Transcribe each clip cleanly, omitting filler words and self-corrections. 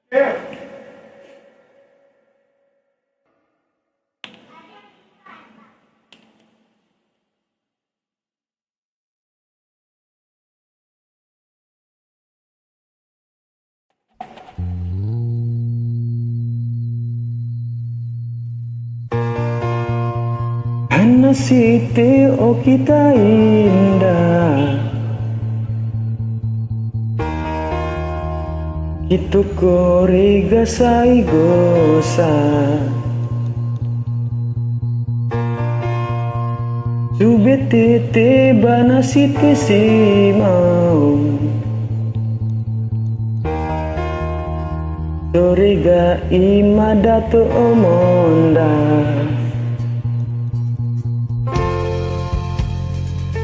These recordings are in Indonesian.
Hana site o kita indah, itu koriga sai gosa, subete bana site si mau, koriga imadato omonda.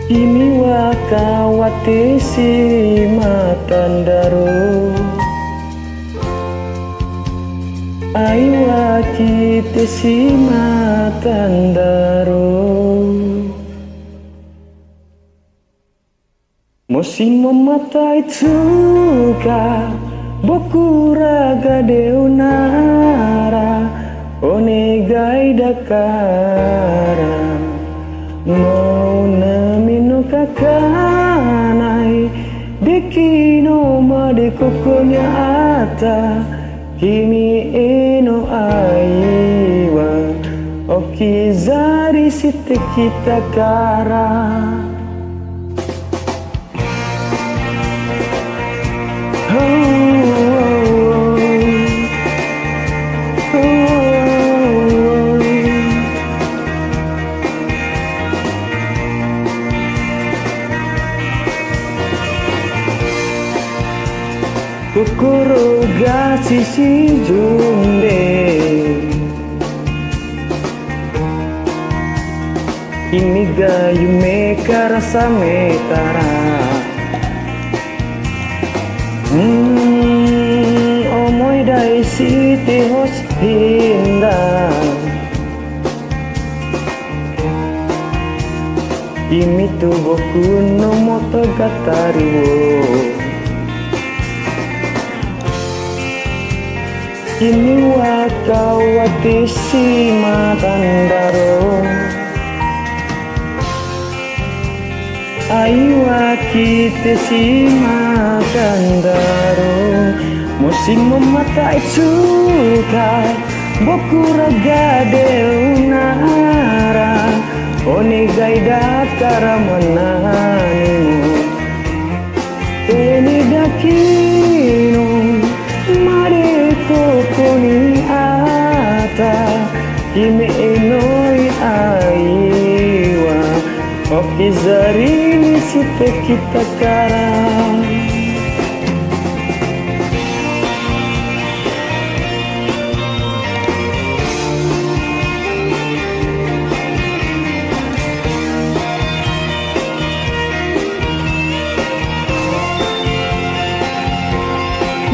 Kimi wa kawate si matandaro, ai wa kite si matandaro. Musim mata itsuka boku raga deunara, onegai dakara mau namino kakanai deki no made kokonya ata kimi eno aiwa okizari site kita kara. Kokoro ga sisi jumbe, kimi ga yume karasa metara. Omoi dai siti hos hinda, kimi tu boku no moto gatari wo. Kimi wa kawate si matandaro, ai wa kite si matandaro. Musim mata itsuka boku raga deunara, onegai dakara mananimu eni dakino mare kokoni ata kimi enoi aiwa okizari site kita kara.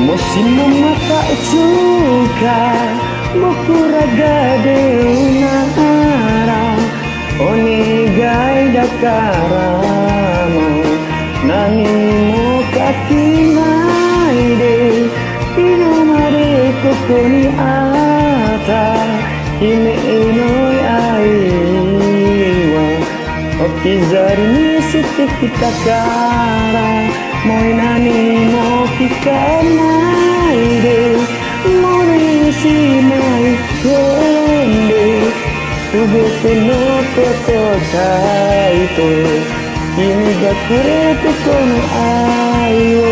Musim mata itsuka boku raga deunara, onegai dakara mo nani mo kakinai de ino mare kokoni ata kimi enoi aiwa okizari ni site kita kara. Moi nani mo kikanai de mori si mai konde subete no kota itu kimi ga kurete kono ayo.